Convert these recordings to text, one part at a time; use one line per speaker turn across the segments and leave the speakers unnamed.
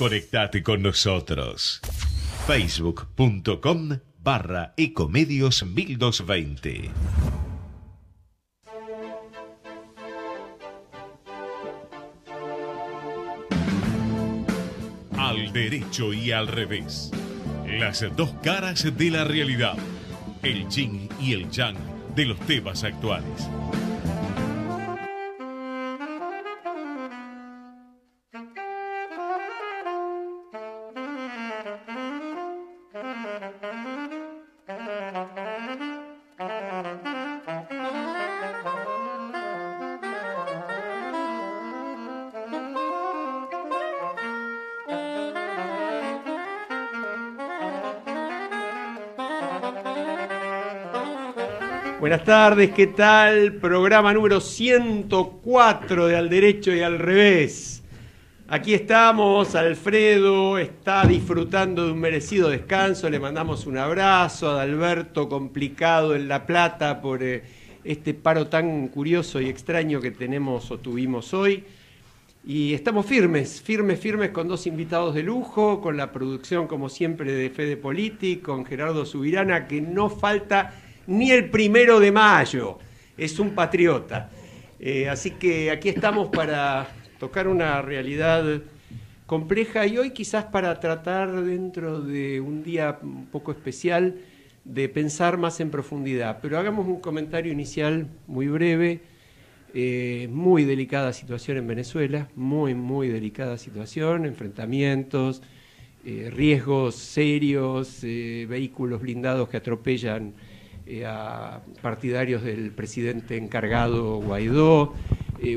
Conectate con nosotros. Facebook.com/Ecomedios 1220. Al derecho y al revés. Las dos caras de la realidad. El yin y el yang de los temas actuales.
Buenas tardes, ¿qué tal? Programa número 104 de Al Derecho y al Revés. Aquí estamos, Alfredo está disfrutando de un merecido descanso, le mandamos un abrazo a Adalberto, complicado en La Plata por este paro tan curioso y extraño que tenemos o tuvimos hoy. Y estamos firmes con dos invitados de lujo, con la producción como siempre de Fede Politic, con Gerardo Subirana, que no falta ni el 1 de mayo, es un patriota. Así que aquí estamos para tocar una realidad compleja y hoy quizás para tratar dentro de un día un poco especial de pensar más en profundidad. Pero hagamos un comentario inicial muy breve. Muy delicada situación en Venezuela, muy delicada situación, enfrentamientos, riesgos serios, vehículos blindados que atropellan a partidarios del presidente encargado Guaidó,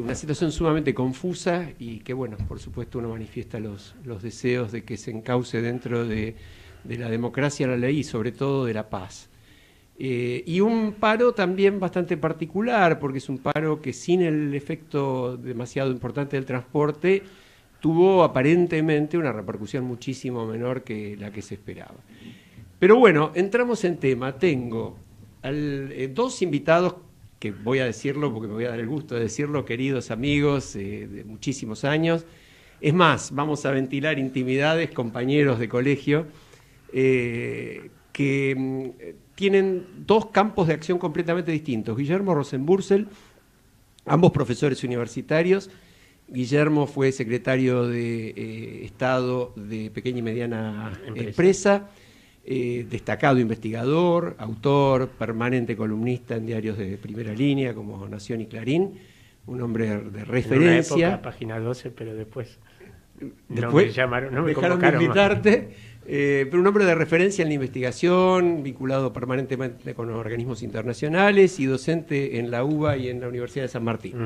una situación sumamente confusa y que, bueno, por supuesto uno manifiesta los deseos de que se encauce dentro de la democracia, la ley y sobre todo de la paz. Y un paro también bastante particular, porque es un paro que sin el efecto demasiado importante del transporte tuvo aparentemente una repercusión muchísimo menor que la que se esperaba. Pero bueno, entramos en tema. Tengo dos invitados, que voy a decirlo porque me voy a dar el gusto de decirlo, queridos amigos de muchísimos años. Es más, vamos a ventilar intimidades, compañeros de colegio, que tienen dos campos de acción completamente distintos. Guillermo Rosenbürzel, ambos profesores universitarios. Guillermo fue secretario de Estado de Pequeña y Mediana Empresa, destacado investigador, autor, permanente columnista en diarios de primera línea como Nación y Clarín, un hombre de referencia.
En una época, Página 12, pero después no me
dejaron de invitarte. Pero un hombre de referencia en la investigación, vinculado permanentemente con los organismos internacionales y docente en la UBA y en la Universidad de San Martín.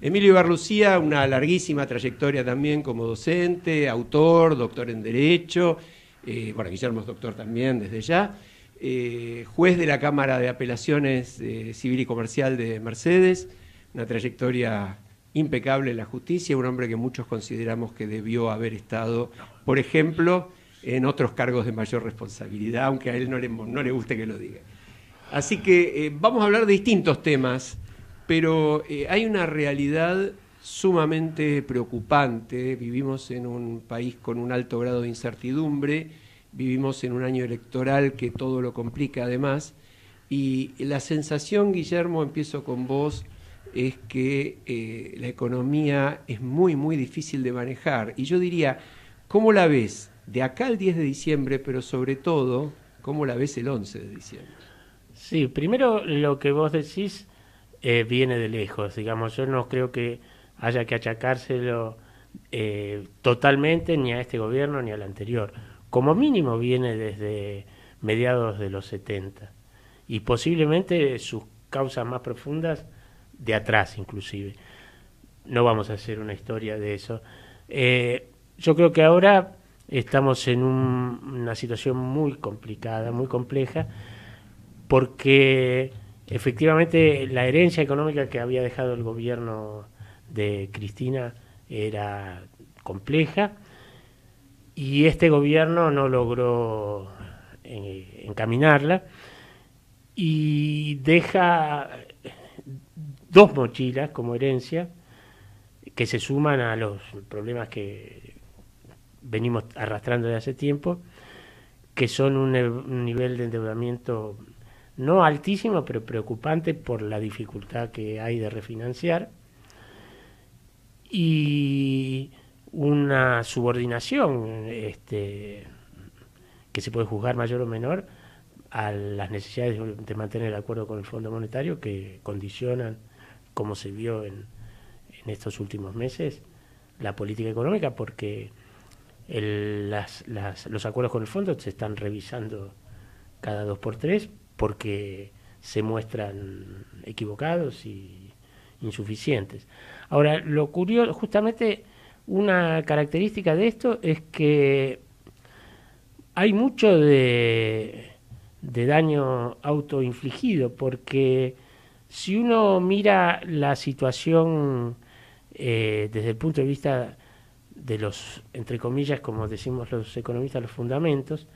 Emilio Ibarlucía, una larguísima trayectoria también como docente, autor, doctor en Derecho, Guillermo es doctor también desde ya, juez de la Cámara de Apelaciones Civil y Comercial de Mercedes, una trayectoria impecable en la justicia, un hombre que muchos consideramos que debió haber estado, por ejemplo, en otros cargos de mayor responsabilidad, aunque a él no le guste que lo diga. Así que vamos a hablar de distintos temas, pero hay una realidad sumamente preocupante. Vivimos en un país con un alto grado de incertidumbre, vivimos en un año electoral que todo lo complica además, y la sensación, Guillermo, empiezo con vos, es que la economía es muy difícil de manejar. Y yo diría, ¿cómo la ves de acá al 10 de diciembre, pero sobre todo, cómo la ves el 11 de diciembre?
Sí, primero lo que vos decís viene de lejos, digamos, yo no creo que haya que achacárselo totalmente ni a este gobierno ni al anterior. Como mínimo viene desde mediados de los 70 y posiblemente sus causas más profundas de atrás inclusive. No vamos a hacer una historia de eso. Yo creo que ahora estamos en una situación muy complicada, muy compleja, porque efectivamente la herencia económica que había dejado el gobierno de Cristina era compleja y este gobierno no logró encaminarla y deja dos mochilas como herencia que se suman a los problemas que venimos arrastrando de hace tiempo, que son un nivel de endeudamiento no altísimo, pero preocupante por la dificultad que hay de refinanciar, y una subordinación que se puede juzgar mayor o menor a las necesidades de mantener el acuerdo con el Fondo Monetario, que condicionan, como se vio en estos últimos meses, la política económica, porque los acuerdos con el fondo se están revisando cada 2 por 3 porque se muestran equivocados y insuficientes. Ahora, lo curioso, justamente una característica de esto es que hay mucho de daño autoinfligido, porque si uno mira la situación desde el punto de vista de los, entre comillas, como decimos los economistas, los fundamentos,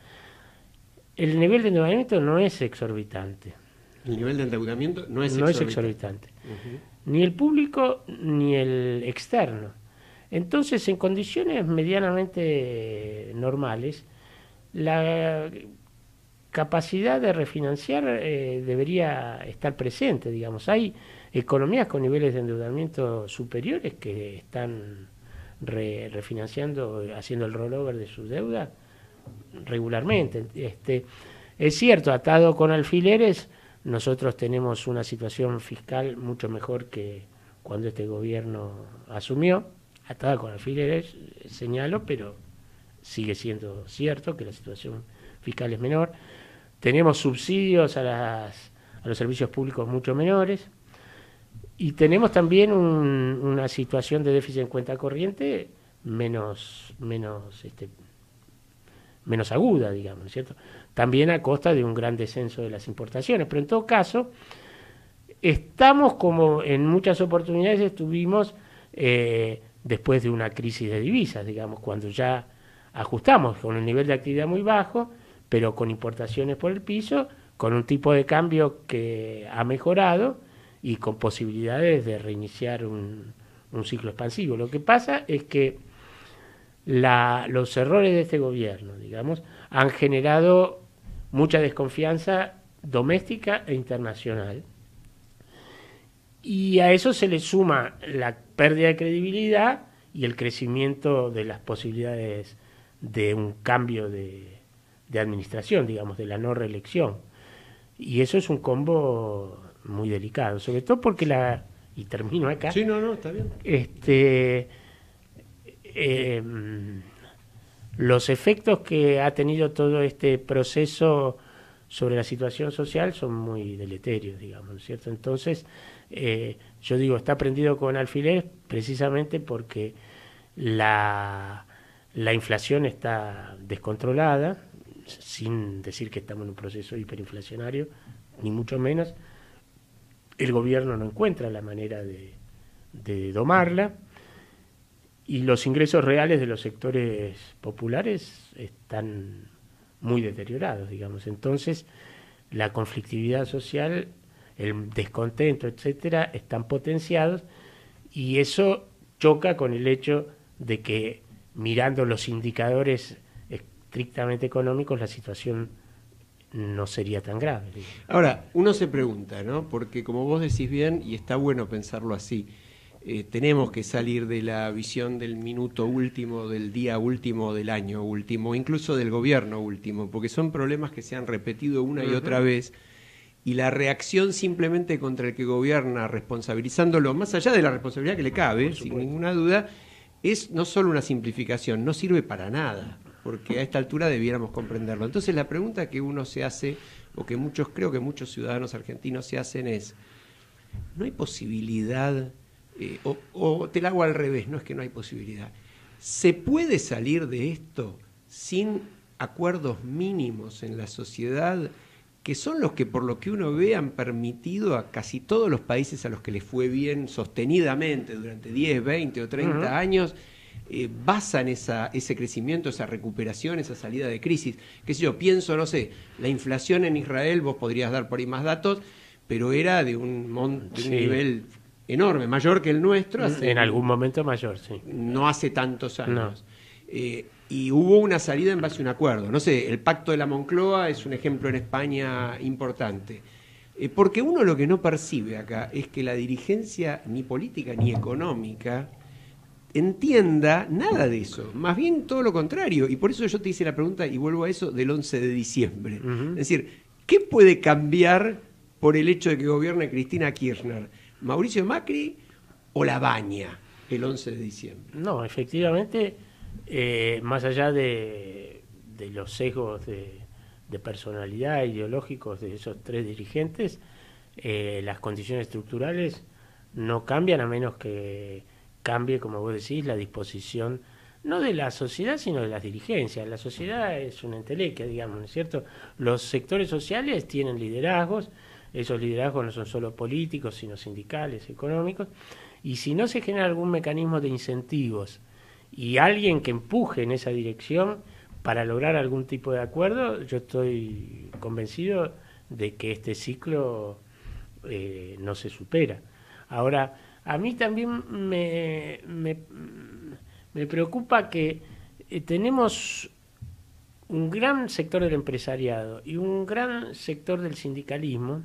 el nivel de endeudamiento no es exorbitante.
El nivel de endeudamiento no es
exorbitante. Ni el público ni el externo. Entonces, en condiciones medianamente normales, la capacidad de refinanciar debería estar presente, digamos. Hay economías con niveles de endeudamiento superiores que están refinanciando, haciendo el rollover de su deuda regularmente. Es cierto, atado con alfileres, nosotros tenemos una situación fiscal mucho mejor que cuando este gobierno asumió. Atada con alfileres, señalo, pero sigue siendo cierto que la situación fiscal es menor. Tenemos subsidios a los servicios públicos mucho menores, y tenemos también una situación de déficit en cuenta corriente menos aguda, digamos, ¿cierto? También a costa de un gran descenso de las importaciones, pero en todo caso estamos, como en muchas oportunidades estuvimos después de una crisis de divisas, digamos, cuando ya ajustamos con un nivel de actividad muy bajo, pero con importaciones por el piso, con un tipo de cambio que ha mejorado y con posibilidades de reiniciar un ciclo expansivo. Lo que pasa es que los errores de este gobierno, digamos, han generado mucha desconfianza doméstica e internacional, y a eso se le suma la pérdida de credibilidad y el crecimiento de las posibilidades de un cambio de administración, digamos, de la no reelección. Y eso es un combo muy delicado, sobre todo porque y termino acá.
Sí, no, está bien.
Los efectos que ha tenido todo este proceso sobre la situación social son muy deleterios, digamos, ¿cierto? Entonces, yo digo, está prendido con alfileres precisamente porque la inflación está descontrolada, sin decir que estamos en un proceso hiperinflacionario, ni mucho menos. El gobierno no encuentra la manera de domarla, y los ingresos reales de los sectores populares están muy deteriorados, digamos. Entonces, la conflictividad social, el descontento, etcétera, están potenciados, y eso choca con el hecho de que, mirando los indicadores estrictamente económicos, la situación no sería tan grave.
Ahora, uno se pregunta, ¿no? Porque como vos decís bien, y está bueno pensarlo así, tenemos que salir de la visión del minuto último, del día último, del año último, incluso del gobierno último, porque son problemas que se han repetido una y otra vez, y la reacción simplemente contra el que gobierna, responsabilizándolo, más allá de la responsabilidad que le cabe, sin ninguna duda, es no solo una simplificación, no sirve para nada, porque a esta altura debiéramos comprenderlo. Entonces la pregunta que uno se hace, o que creo que muchos ciudadanos argentinos se hacen, es: ¿no hay posibilidad, o te la hago al revés, no es que no hay posibilidad, ¿se puede salir de esto sin acuerdos mínimos en la sociedad, que son los que, por lo que uno ve, han permitido a casi todos los países a los que les fue bien sostenidamente durante 10, 20 o 30 años, basan ese crecimiento, esa recuperación, esa salida de crisis? Qué sé yo, pienso, no sé, la inflación en Israel, vos podrías dar por ahí más datos, pero era de un nivel enorme, mayor que el nuestro.
En algún momento mayor, sí.
No hace tantos años. No. y hubo una salida en base a un acuerdo. No sé, el Pacto de la Moncloa es un ejemplo en España importante. Porque uno lo que no percibe acá es que la dirigencia ni política ni económica entienda nada de eso, más bien todo lo contrario. Y por eso yo te hice la pregunta, y vuelvo a eso, del 11 de diciembre. Es decir, ¿qué puede cambiar por el hecho de que gobierne Cristina Kirchner? ¿Mauricio Macri o la Baña el 11 de diciembre?
No, efectivamente, más allá de los sesgos de personalidad ideológicos de esos tres dirigentes, las condiciones estructurales no cambian a menos que cambie, como vos decís, la disposición no de la sociedad, sino de las dirigencias. La sociedad es una entelequia, digamos, ¿no es cierto? Los sectores sociales tienen liderazgos, esos liderazgos no son solo políticos, sino sindicales, económicos, y si no se genera algún mecanismo de incentivos y alguien que empuje en esa dirección para lograr algún tipo de acuerdo, yo estoy convencido de que este ciclo no se supera. Ahora, a mí también me preocupa que tenemos un gran sector del empresariado y un gran sector del sindicalismo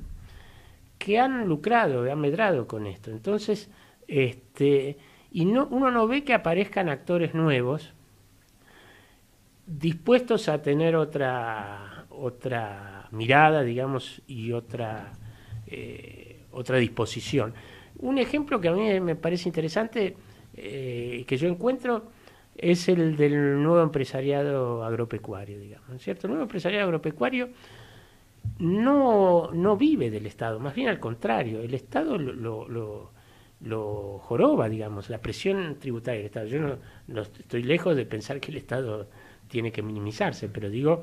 que han lucrado, han medrado con esto. Entonces, uno no ve que aparezcan actores nuevos dispuestos a tener otra mirada, digamos, y otra disposición. Un ejemplo que a mí me parece interesante, que yo encuentro, es el del nuevo empresariado agropecuario, digamos, ¿no es cierto? El nuevo empresariado agropecuario no vive del Estado, más bien al contrario, el Estado lo joroba, digamos, la presión tributaria del Estado. Yo no estoy lejos de pensar que el Estado tiene que minimizarse, pero digo,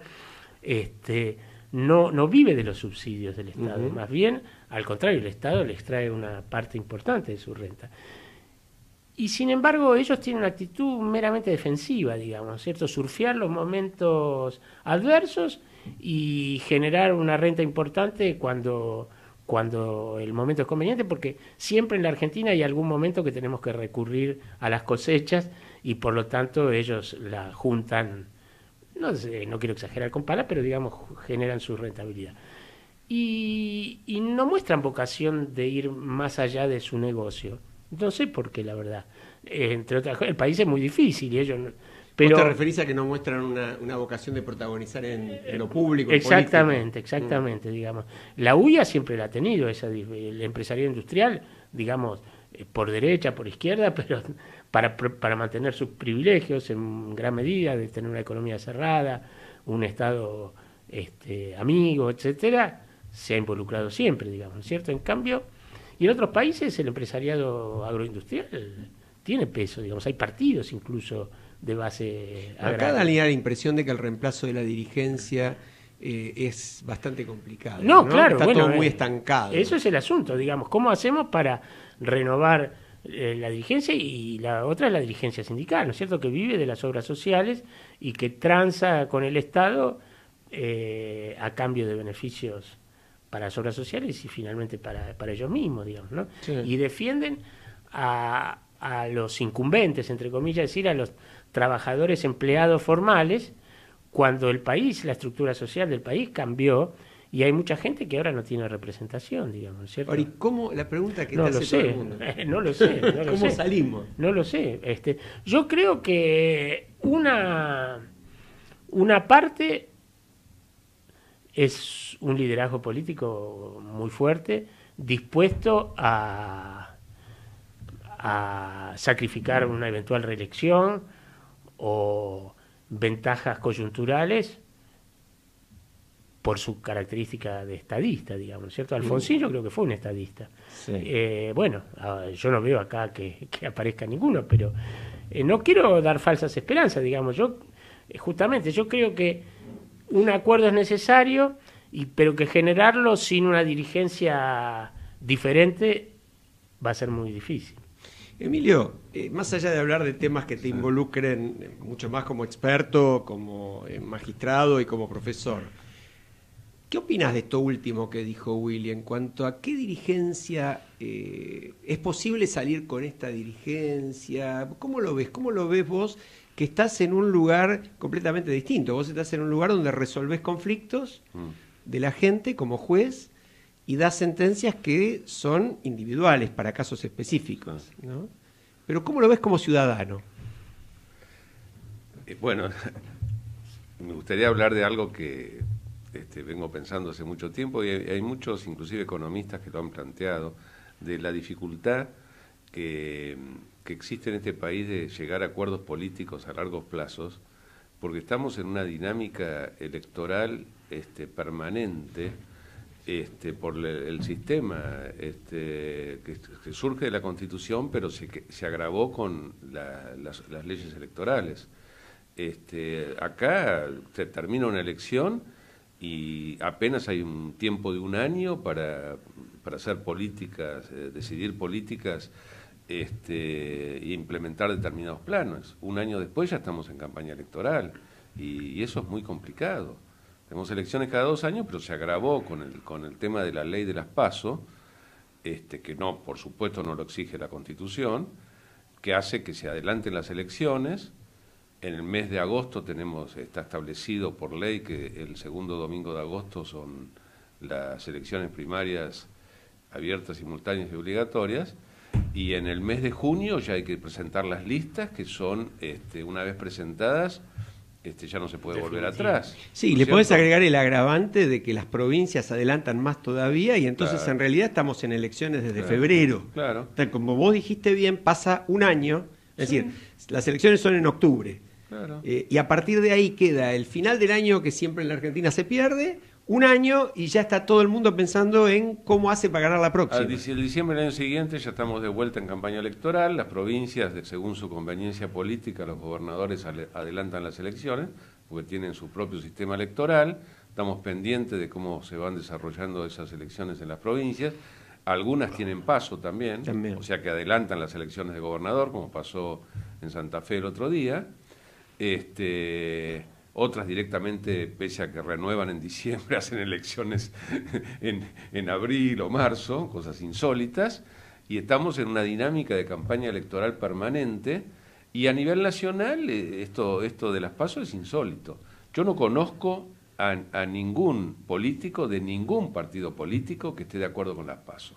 no vive de los subsidios del Estado, más bien, al contrario, el Estado le extrae una parte importante de su renta. Y sin embargo, ellos tienen una actitud meramente defensiva, digamos, ¿cierto? Surfear los momentos adversos y generar una renta importante cuando el momento es conveniente, porque siempre en la Argentina hay algún momento que tenemos que recurrir a las cosechas y por lo tanto ellos la juntan, no quiero exagerar con pala, pero digamos generan su rentabilidad. Y no muestran vocación de ir más allá de su negocio. No sé por qué, la verdad. Entre otras cosas, el país es muy difícil y ellos... Pero,
¿vos te referís a que no muestran una vocación de protagonizar en lo público?
Exactamente, digamos. La UIA siempre la ha tenido, el empresariado industrial, digamos, por derecha, por izquierda, pero para mantener sus privilegios en gran medida, de tener una economía cerrada, un Estado amigo, etcétera, se ha involucrado siempre, digamos, ¿cierto? En cambio, y en otros países el empresariado agroindustrial tiene peso, digamos, hay partidos incluso de base agraria.
Acá da la impresión de que el reemplazo de la dirigencia es bastante complicado.
No, claro,
está todo muy estancado.
Eso es el asunto, digamos, ¿cómo hacemos para renovar la dirigencia? Y la otra es la dirigencia sindical, ¿no es cierto?, que vive de las obras sociales y que transa con el Estado a cambio de beneficios para las obras sociales y finalmente para ellos mismos, digamos, ¿no? Sí. Y defienden a los incumbentes, entre comillas, es decir, a los trabajadores empleados formales, cuando el país, la estructura social del país cambió y hay mucha gente que ahora no tiene representación, digamos, ¿cierto?
Ahora, ¿y cómo? La pregunta que te hace todo el mundo.
No lo sé.
¿Cómo salimos?
No lo sé. Yo creo que una parte es un liderazgo político muy fuerte, dispuesto a sacrificar una eventual reelección o ventajas coyunturales por su característica de estadista, digamos, ¿cierto? Alfonsín yo creo que fue un estadista. Sí. Bueno, yo no veo acá que aparezca ninguno, pero no quiero dar falsas esperanzas, digamos. Yo creo que un acuerdo es necesario, pero que generarlo sin una dirigencia diferente va a ser muy difícil.
Emilio, más allá de hablar de temas que te involucren mucho más como experto, como magistrado y como profesor, ¿qué opinas de esto último que dijo Willy en cuanto a qué dirigencia es posible salir con esta dirigencia? ¿Cómo lo ves? ¿Cómo lo ves vos que estás en un lugar completamente distinto. Vos estás en un lugar donde resolvés conflictos de la gente como juez y das sentencias que son individuales para casos específicos, ¿no? Pero ¿cómo lo ves como ciudadano?
Bueno, me gustaría hablar de algo que vengo pensando hace mucho tiempo y hay muchos, inclusive economistas, que lo han planteado, de la dificultad que existe en este país de llegar a acuerdos políticos a largos plazos, porque estamos en una dinámica electoral permanente por el sistema que surge de la Constitución, pero se agravó con las leyes electorales. Acá se termina una elección y apenas hay un tiempo de un año para hacer políticas, decidir políticas y implementar determinados planos. Un año después ya estamos en campaña electoral y eso es muy complicado. Tenemos elecciones cada 2 años, pero se agravó con el tema de la ley de las PASO, que no, por supuesto no lo exige la Constitución, que hace que se adelanten las elecciones. En el mes de agosto está establecido por ley que el segundo domingo de agosto son las elecciones primarias abiertas, simultáneas y obligatorias, y en el mes de junio ya hay que presentar las listas, que son, una vez presentadas, ya no se puede volver atrás.
Sí, le podés agregar el agravante de que las provincias adelantan más todavía y entonces en realidad estamos en elecciones desde febrero.
Claro.
Como vos dijiste bien, pasa un año, es decir, las elecciones son en octubre.
Claro.
Y a partir de ahí queda el final del año, que siempre en la Argentina se pierde, un año y ya está todo el mundo pensando en cómo hace para ganar la próxima.
El diciembre del año siguiente ya estamos de vuelta en campaña electoral. Las provincias, según su conveniencia política, los gobernadores adelantan las elecciones porque tienen su propio sistema electoral. Estamos pendientes de cómo se van desarrollando esas elecciones en las provincias. Algunas tienen paso también. O sea que adelantan las elecciones de gobernador, como pasó en Santa Fe el otro día. Otras directamente, pese a que renuevan en diciembre, hacen elecciones en abril o marzo, cosas insólitas, y estamos en una dinámica de campaña electoral permanente, y a nivel nacional esto de las PASO es insólito. Yo no conozco a ningún político de ningún partido político que esté de acuerdo con las PASO.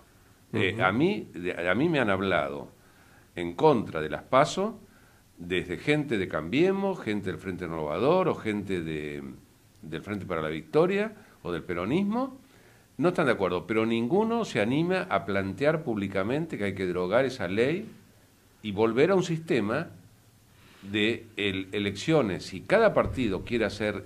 A mí me han hablado en contra de las PASO desde gente de Cambiemos, gente del Frente Renovador o gente del Frente para la Victoria o del peronismo. No están de acuerdo, pero ninguno se anima a plantear públicamente que hay que derogar esa ley y volver a un sistema de elecciones. Si cada partido quiere hacer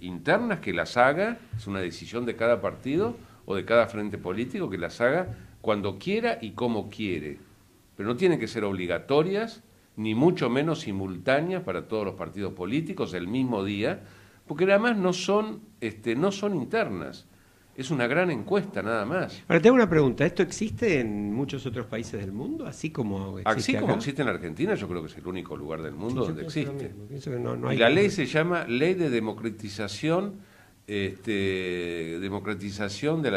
internas, que las haga, es una decisión de cada partido o de cada frente político, que las haga cuando quiera y como quiere. Pero no tienen que ser obligatorias, ni mucho menos simultáneas para todos los partidos políticos el mismo día, porque además no son internas. Es una gran encuesta nada más.
Ahora te hago una pregunta, ¿esto existe en muchos otros países del mundo? Así como
existe en Argentina, yo creo que es el único lugar del mundo donde existe.
Pienso que no hay.
Y la ley se llama Ley de Democratización democratización de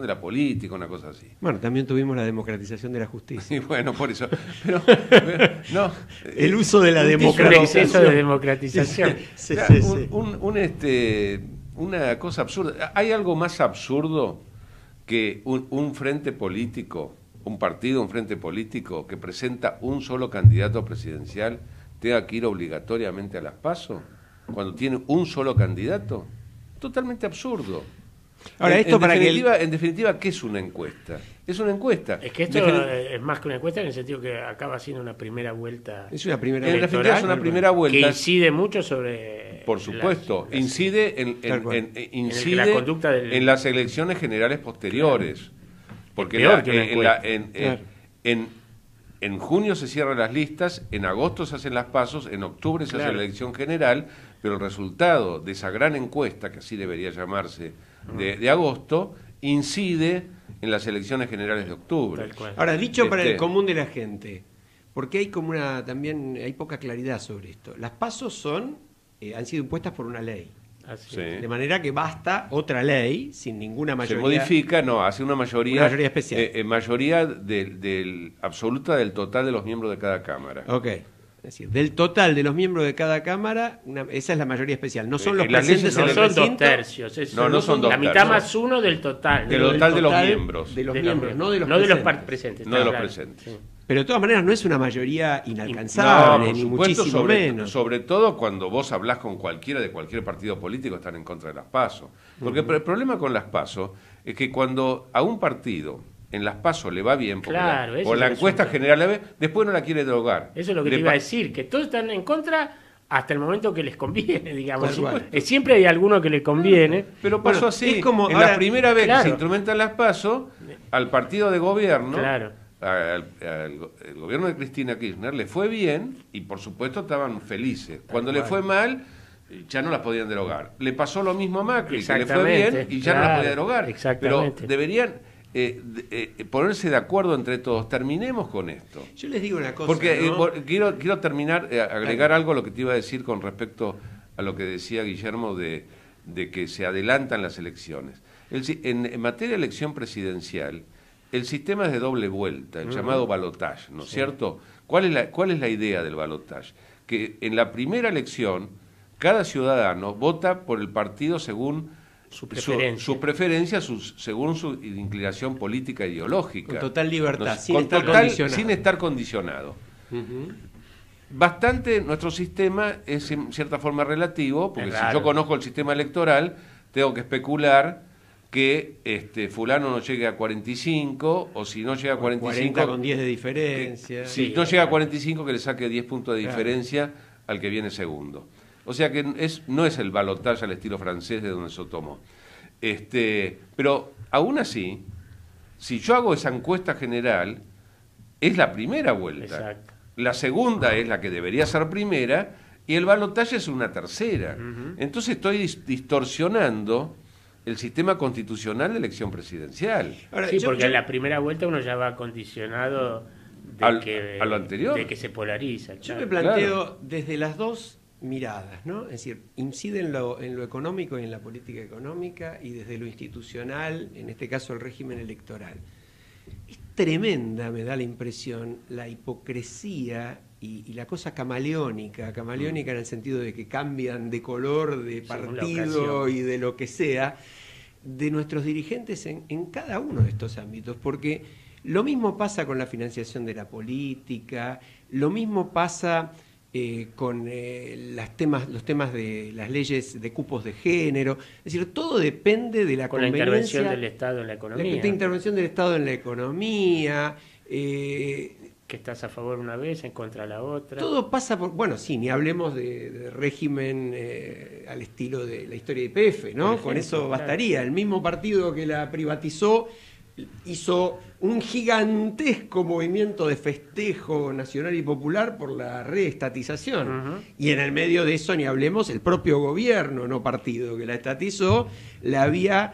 la política, una cosa así.
Bueno, también tuvimos la democratización de la justicia.
Y bueno, por eso. Pero no,
el uso de la democratización.
Exceso de democratización.
Sí.
Una cosa absurda. ¿Hay algo más absurdo que un frente político, un frente político que presenta un solo candidato presidencial tenga que ir obligatoriamente a las PASO? Cuando tiene un solo candidato, totalmente absurdo.
Ahora,
en definitiva, ¿qué es una encuesta? Es una encuesta.
Es que esto es más que una encuesta en el sentido que acaba siendo una primera vuelta.
Es una primera
vuelta. En definitiva es una primera vuelta.
Que incide mucho sobre...
Por supuesto, incide
la conducta
en las elecciones generales posteriores. Porque en junio se cierran las listas, en agosto se hacen las PASOs, en octubre se hace la elección general, pero el resultado de esa gran encuesta, que así debería llamarse, de agosto, incide en las elecciones generales de octubre.
Ahora, dicho para el común de la gente, porque hay también hay poca claridad sobre esto. Las PASOs han sido impuestas por una ley.
Así
Sí.
es.
De manera que basta otra ley sin ninguna
Se
mayoría.
modifica, no, hace una mayoría.
Una mayoría especial.
Mayoría absoluta del total de los miembros de cada Cámara.
Ok. Es decir, del total de los miembros de cada Cámara, esa es la mayoría especial. No son los
las
presentes
leyes
en
No
el
son 2
recinto.
tercios.
No son dos
La mitad
tercios.
más uno del total.
Del total de los miembros.
De los
De
miembros, no de los
no de los
presentes.
presentes.
No de
está
los
claro.
presentes.
Sí.
Pero de todas maneras no es una mayoría inalcanzable,
por
ni
supuesto,
muchísimo menos.
sobre todo cuando vos hablás con cualquiera de cualquier partido político, están en contra de las PASO. Porque el problema con las PASO es que cuando a un partido en las PASO le va bien, porque
Claro, ese
por
es
la
el
encuesta
asunto.
general la ve, después no la quiere derogar.
Eso es lo que
Le
te iba a
pa-
decir, que todos están en contra hasta el momento que les conviene, digamos.
Por supuesto.
Siempre hay alguno que le conviene.
Pero pasó
Bueno,
así.
es como
en
ahora-
la primera vez que
Claro.
se instrumentan las PASO, al partido de gobierno,
Claro.
el gobierno de Cristina Kirchner, le fue bien y por supuesto estaban felices. Cuando le fue mal, ya no las podían derogar. Le pasó lo mismo a Macri, que le fue bien
Exactamente,
y ya no las
claro,
podía derogar.
exactamente.
Pero deberían ponerse de acuerdo entre todos. Terminemos con esto.
Yo les digo una cosa.
Porque
¿no?
quiero terminar, agregar algo a lo que te iba a decir con respecto a lo que decía Guillermo de que se adelantan las elecciones. En materia de elección presidencial, el sistema es de doble vuelta, el llamado balotage, ¿no es cierto? ¿Cuál es la idea del balotage? Que en la primera elección, cada ciudadano vota por el partido según
Su preferencia.
sus preferencias, según su inclinación política e ideológica.
Con total libertad, sin
con
estar
total-
condicionado.
sin estar condicionado.
Ujú.
Bastante nuestro sistema es en cierta forma relativo, porque
Es
si
raro.
yo conozco el sistema electoral, tengo que especular que fulano no llegue a 45, o si no llega a 45...
40 con 10 de diferencia.
Si
Sí,
no llega a
claro.
45, que le saque 10 puntos de
Claro.
diferencia al que viene segundo. O sea que no es el balotaje al estilo francés de donde se tomó. Pero aún así, si yo hago esa encuesta general, es la primera vuelta.
Exacto.
La segunda es la que debería ser primera y el balotaje es una tercera. Entonces estoy distorsionando el sistema constitucional de elección presidencial.
Ahora,
Sí,
yo-
porque
yo-
en la primera vuelta uno ya va condicionado de
A lo anterior.
de que se polariza.
Yo
claro.
me planteo desde las dos miradas, ¿no? Es decir, incide en lo económico y en la política económica y desde lo institucional, en este caso el régimen electoral. Es tremenda, me da la impresión, la hipocresía y la cosa camaleónica en el sentido de que cambian de color, de
Según la
partido
ocasión.
y de lo que sea, de nuestros dirigentes en cada uno de estos ámbitos, porque lo mismo pasa con la financiación de la política, lo mismo pasa con los temas de las leyes de cupos de género, es decir, todo depende de la
Con la
conveniencia,
intervención del Estado en la economía.
la intervención del Estado en la economía,
Que estás a favor una vez, en contra la otra.
todo pasa por, bueno, sí, ni hablemos de régimen al estilo de la historia de YPF, ¿no?
Por
Con eso
ejemplo,
bastaría. El mismo partido que la privatizó hizo un gigantesco movimiento de festejo nacional y popular por la reestatización.
Ujú.
Y en el medio de eso, ni hablemos, el propio gobierno, no partido, que la estatizó, la había...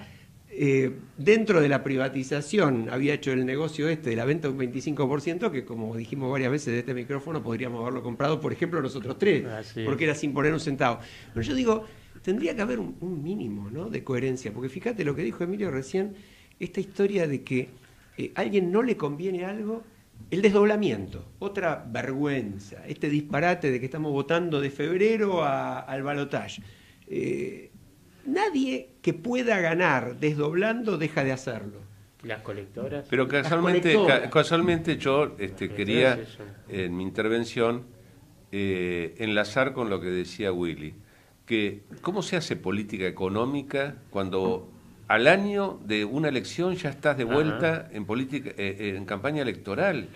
dentro de la privatización había hecho el negocio de la venta de un 25% que, como dijimos varias veces de este micrófono, podríamos haberlo comprado, por ejemplo, nosotros tres,
Así es.
porque era sin poner un centavo. Pero yo digo, tendría que haber un mínimo, ¿no?, de coherencia, porque fíjate lo que dijo Emilio recién, esta historia de que a alguien no le conviene algo, el desdoblamiento, otra vergüenza, este disparate de que estamos votando de febrero al balotaje. Nadie que pueda ganar desdoblando deja de hacerlo.
Las colectoras.
Pero casualmente,
conectoras.
casualmente yo quería,
es eso.
en mi intervención, enlazar con lo que decía Willy, que cómo se hace política económica cuando al año de una elección ya estás de vuelta en política, en campaña electoral.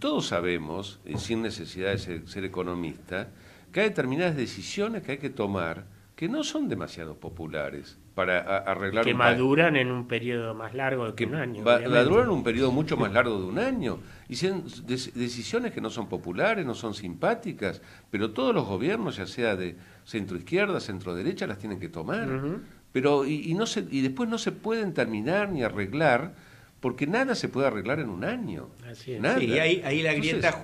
Todos sabemos, sin necesidad de ser economista, que hay determinadas decisiones que hay que tomar que no son demasiado populares para arreglar
Que
un país.
maduran en un periodo más largo que un año. obviamente.
Maduran un periodo mucho más largo de un año. Y son decisiones que no son populares, no son simpáticas, pero todos los gobiernos, ya sea de centro-izquierda, centro-derecha, las tienen que tomar.
Ujú.
Pero y después no se pueden terminar ni arreglar, porque nada se puede arreglar en un año.
Así es.
Nada.
Sí, y ahí la grieta
Entonces,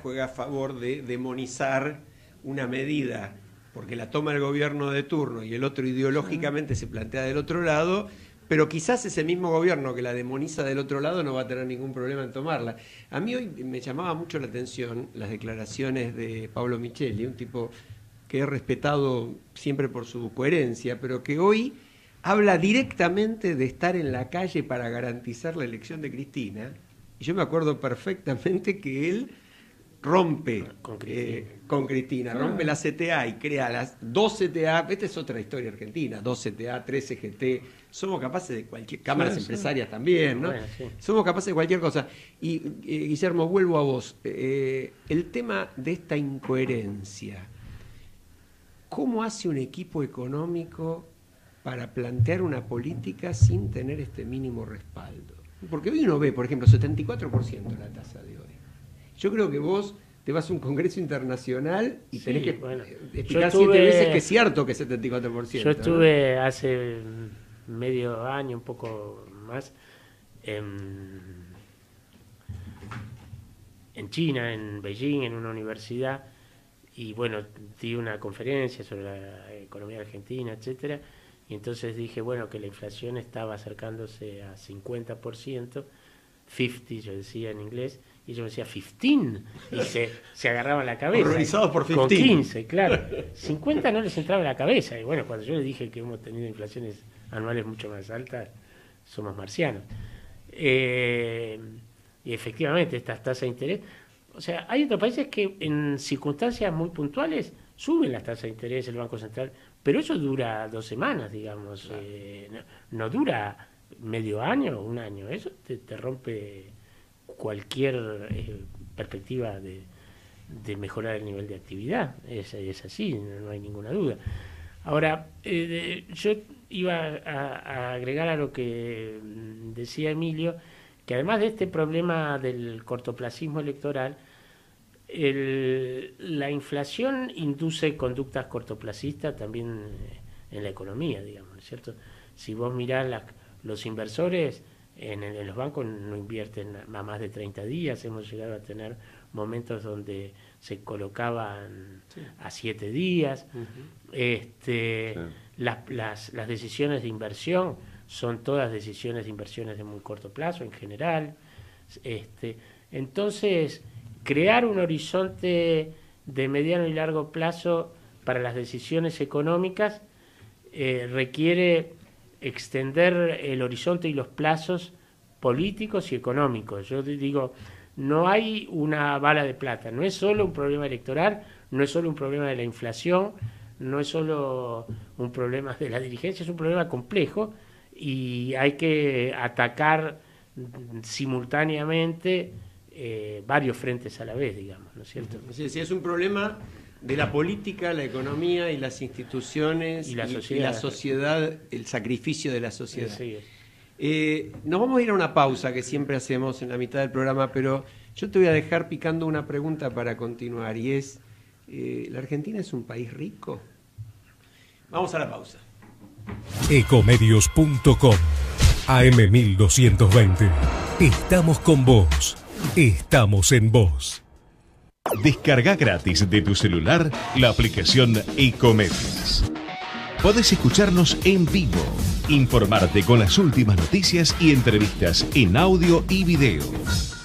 juega a favor de demonizar una medida porque la toma el gobierno de turno y el otro ideológicamente se plantea del otro lado, pero quizás ese mismo gobierno que la demoniza del otro lado no va a tener ningún problema en tomarla. A mí hoy me llamaba mucho la atención las declaraciones de Pablo Micheli, un tipo que he respetado siempre por su coherencia, pero que hoy habla directamente de estar en la calle para garantizar la elección de Cristina. Y yo me acuerdo perfectamente que él rompe con Cristina, rompe la CTA y crea las 2 CTA. Esta es otra historia argentina: 2 CTA, 3 CGT. Somos capaces de cualquier, cámaras empresarias también, ¿no? Bueno, sí. Somos capaces de cualquier cosa. Y Guillermo, vuelvo a vos. El tema de esta incoherencia, ¿cómo hace un equipo económico para plantear una política sin tener este mínimo respaldo? Porque hoy uno ve, por ejemplo, 74% la tasa de hoy. Yo creo que vos te vas a un congreso internacional y tenés que explicar 7 veces que es cierto que es 74%.
Yo estuve hace medio año, un poco más, en China, en Beijing, en una universidad, y bueno, di una conferencia sobre la economía argentina, etcétera, y entonces dije, bueno, que la inflación estaba acercándose a 50%, 50 yo decía en inglés, y yo decía 15, y se agarraba la cabeza.
Horrorizados por 15.
Con 15, claro. 50 no les entraba en la cabeza, y bueno, cuando yo les dije que hemos tenido inflaciones anuales mucho más altas, somos marcianos. Y efectivamente, estas tasas de interés, o sea, hay otros países que en circunstancias muy puntuales suben las tasas de interés, el Banco Central, pero eso dura 2 semanas, digamos, no dura medio año, un año, eso te rompe cualquier perspectiva de mejorar el nivel de actividad, es así, no hay ninguna duda. Ahora, yo iba a agregar a lo que decía Emilio, que además de este problema del cortoplacismo electoral, la inflación induce conductas cortoplacistas también en la economía, digamos, ¿no es cierto? Si vos mirás los inversores en los bancos no invierten a más de 30 días, hemos llegado a tener momentos donde se colocaban a 7 días. Las decisiones de inversión son todas decisiones de inversiones de muy corto plazo en general. Entonces, crear un horizonte de mediano y largo plazo para las decisiones económicas requiere extender el horizonte y los plazos políticos y económicos. Yo digo, no hay una bala de plata, no es solo un problema electoral, no es solo un problema de la inflación, no es solo un problema de la dirigencia, es un problema complejo y hay que atacar simultáneamente varios frentes a la vez, digamos, ¿no es cierto?
Sí, es un problema de la política, la economía y las instituciones y la sociedad, el sacrificio de la sociedad. Sí. Nos vamos a ir a una pausa que siempre hacemos en la mitad del programa, pero yo te voy a dejar picando una pregunta para continuar, y es, ¿la Argentina es un país rico? Vamos a la pausa.
Ecomedios.com AM1220. Estamos con vos. Estamos en vos.
Descarga gratis de tu celular la aplicación Ecomedios. Podés escucharnos en vivo, informarte con las últimas noticias y entrevistas en audio y video.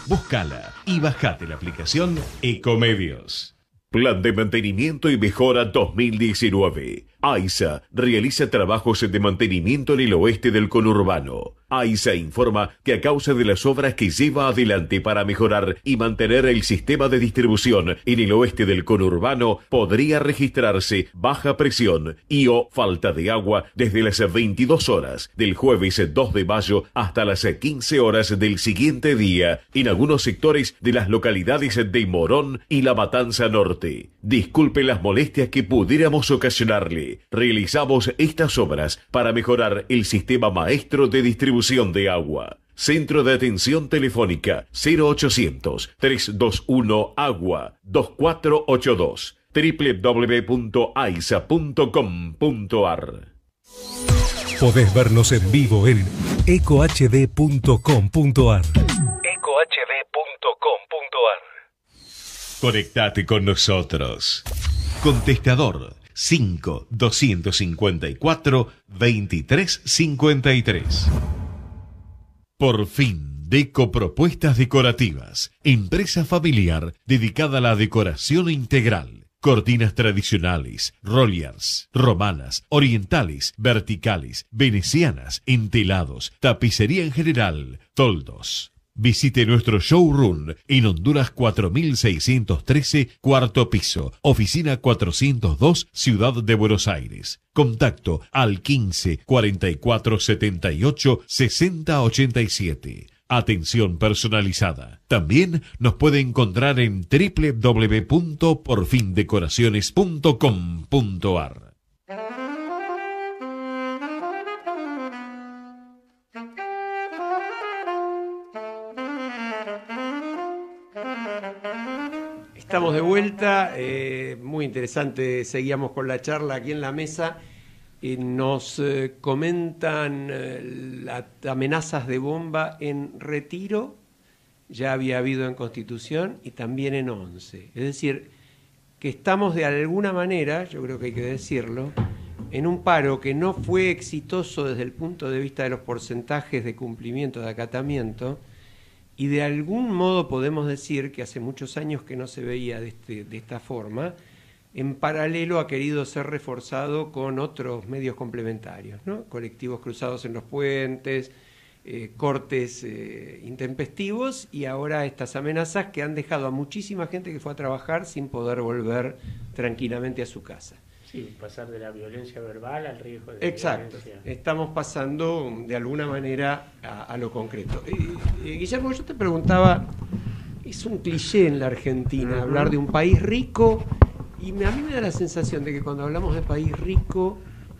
Búscala y bajate la aplicación Ecomedios. Plan de Mantenimiento y Mejora 2019. AISA realiza trabajos de mantenimiento en el oeste del conurbano. AISA informa que a causa de las obras que lleva adelante para mejorar y mantener el sistema de distribución en el oeste del conurbano, podría registrarse baja presión y o falta de agua desde las 22 horas del jueves 2 de mayo hasta las 15 horas del siguiente día en algunos sectores de las localidades de Morón y La Matanza Norte. Disculpe las molestias que pudiéramos ocasionarle. Realizamos estas obras para mejorar el sistema maestro de distribución de agua. Centro de Atención Telefónica 0800-321 Agua 2482 www.aisa.com.ar.
Podés vernos en vivo en ecohd.com.ar.
Conectate con nosotros. Contestador 5-254-2353. Por fin, Deco Propuestas Decorativas, empresa familiar dedicada a la decoración integral. Cortinas tradicionales, rollers, romanas, orientales, verticales, venecianas, entelados, tapicería en general, toldos. Visite nuestro showroom en Honduras 4613, cuarto piso, oficina 402, Ciudad de Buenos Aires. Contacto al 15 44 78 60 87. Atención personalizada. También nos puede encontrar en www.porfindecoraciones.com.ar.
Estamos de vuelta, muy interesante, seguíamos con la charla aquí en la mesa. Nos comentan las amenazas de bomba en Retiro, ya había habido en Constitución y también en Once. Es decir, que estamos de alguna manera, yo creo que hay que decirlo, en un paro que no fue exitoso desde el punto de vista de los porcentajes de cumplimiento, de acatamiento, y de algún modo podemos decir que hace muchos años que no se veía de esta forma. En paralelo ha querido ser reforzado con otros medios complementarios, ¿no? Colectivos cruzados en los puentes, cortes intempestivos y ahora estas amenazas que han dejado a muchísima gente que fue a trabajar sin poder volver tranquilamente a su casa.
Sí, pasar de la violencia verbal al riesgo de
Exacto.
violencia.
Estamos pasando de alguna manera a lo concreto. Guillermo, yo te preguntaba, es un cliché en la Argentina hablar de un país rico. Y a mí me da la sensación de que cuando hablamos de país rico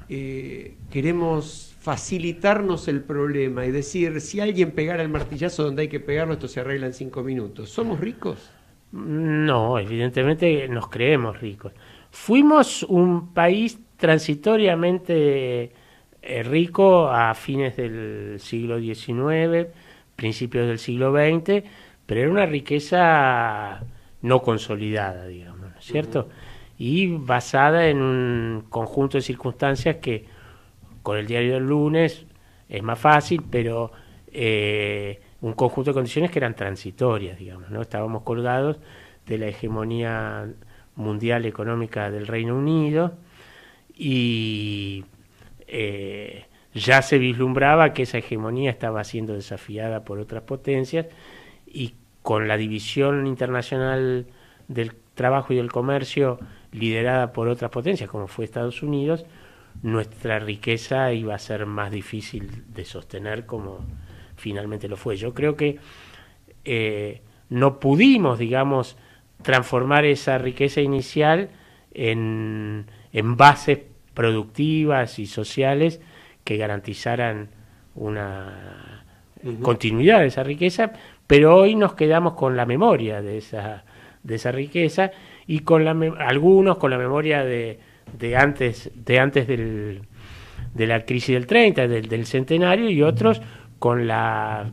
queremos facilitarnos el problema y decir, si alguien pegara el martillazo donde hay que pegarlo, esto se arregla en 5 minutos. ¿Somos ricos?
No, evidentemente nos creemos ricos. Fuimos un país transitoriamente rico a fines del siglo XIX, principios del siglo XX, pero era una riqueza no consolidada, digamos, ¿no es cierto? Y basada en un conjunto de circunstancias que con el diario del lunes es más fácil, pero un conjunto de condiciones que eran transitorias, digamos, ¿no? Estábamos colgados de la hegemonía mundial económica del Reino Unido y ya se vislumbraba que esa hegemonía estaba siendo desafiada por otras potencias y con la división internacional del trabajo y del comercio liderada por otras potencias como fue Estados Unidos, nuestra riqueza iba a ser más difícil de sostener como finalmente lo fue. Yo creo que no pudimos, digamos, transformar esa riqueza inicial en bases productivas y sociales que garantizaran una continuidad de esa riqueza, pero hoy nos quedamos con la memoria de esa riqueza y con algunos con la memoria de antes de la crisis del 30, del centenario, y otros con no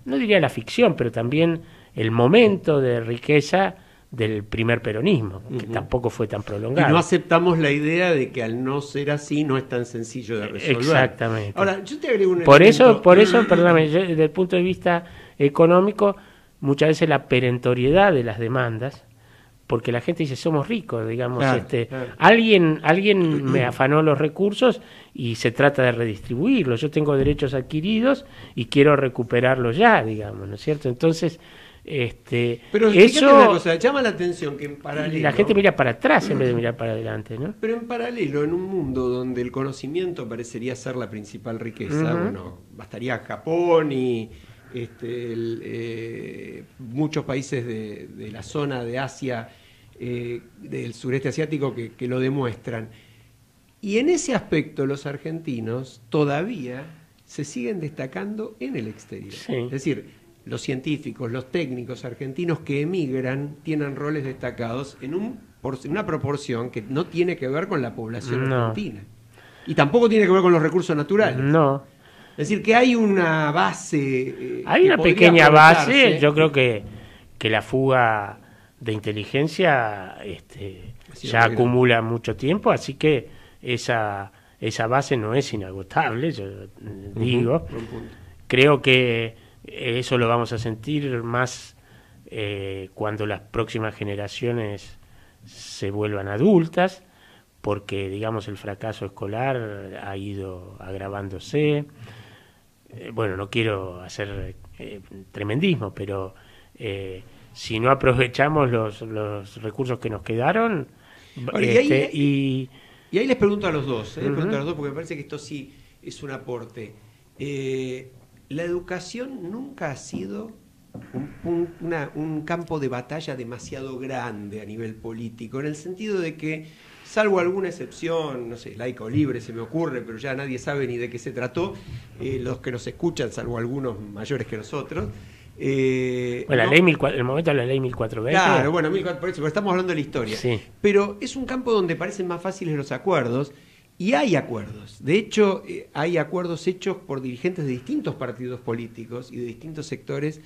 diría la ficción, pero también el momento de riqueza del primer peronismo, que tampoco fue tan prolongado.
Y no aceptamos la idea de que al no ser así no es tan sencillo de resolver.
Exactamente.
Ahora, yo te agrego un
por
elemento.
eso, perdóname, desde el punto de vista económico, muchas veces la perentoriedad de las demandas, porque la gente dice somos ricos, digamos,
claro, claro.
Alguien me afanó los recursos y se trata de redistribuirlos. Yo tengo derechos adquiridos y quiero recuperarlos ya, digamos, ¿no es cierto? Entonces,
pero
eso
una cosa, llama la atención que en paralelo
la gente mira para atrás en vez de mirar para adelante, ¿no?
Pero en paralelo, en un mundo donde el conocimiento parecería ser la principal riqueza, bueno, bastaría Japón y muchos países de la zona de Asia, del sureste asiático que lo demuestran. Y en ese aspecto los argentinos todavía se siguen destacando en el exterior.
Sí.
Es decir, los científicos, los técnicos argentinos que emigran tienen roles destacados en una proporción que no tiene que ver con la población argentina. Y tampoco tiene que ver con los recursos naturales.
No.
Es decir, que hay una base...
hay una pequeña base, yo creo que la fuga de inteligencia
Sí,
ya
muy
acumula mucho tiempo, así que esa base no es inagotable, yo digo.
Buen punto.
Creo que eso lo vamos a sentir más cuando las próximas generaciones se vuelvan adultas, porque digamos el fracaso escolar ha ido agravándose. Bueno, no quiero hacer tremendismo, pero si no aprovechamos los recursos que nos quedaron,
Ahora, y ahí les pregunto a los dos, les pregunto a los dos, porque me parece que esto sí es un aporte. La educación nunca ha sido un campo de batalla demasiado grande a nivel político, en el sentido de que, salvo alguna excepción, no sé, laica o libre se me ocurre, pero ya nadie sabe ni de qué se trató, los que nos escuchan, salvo algunos mayores que nosotros.
Bueno,
no,
el momento de la ley 1420.
Claro, bueno, por eso, pero estamos hablando de la historia.
Sí.
Pero es un campo donde parecen más fáciles los acuerdos, y hay acuerdos. De hecho, hay acuerdos hechos por dirigentes de distintos partidos políticos y de distintos sectores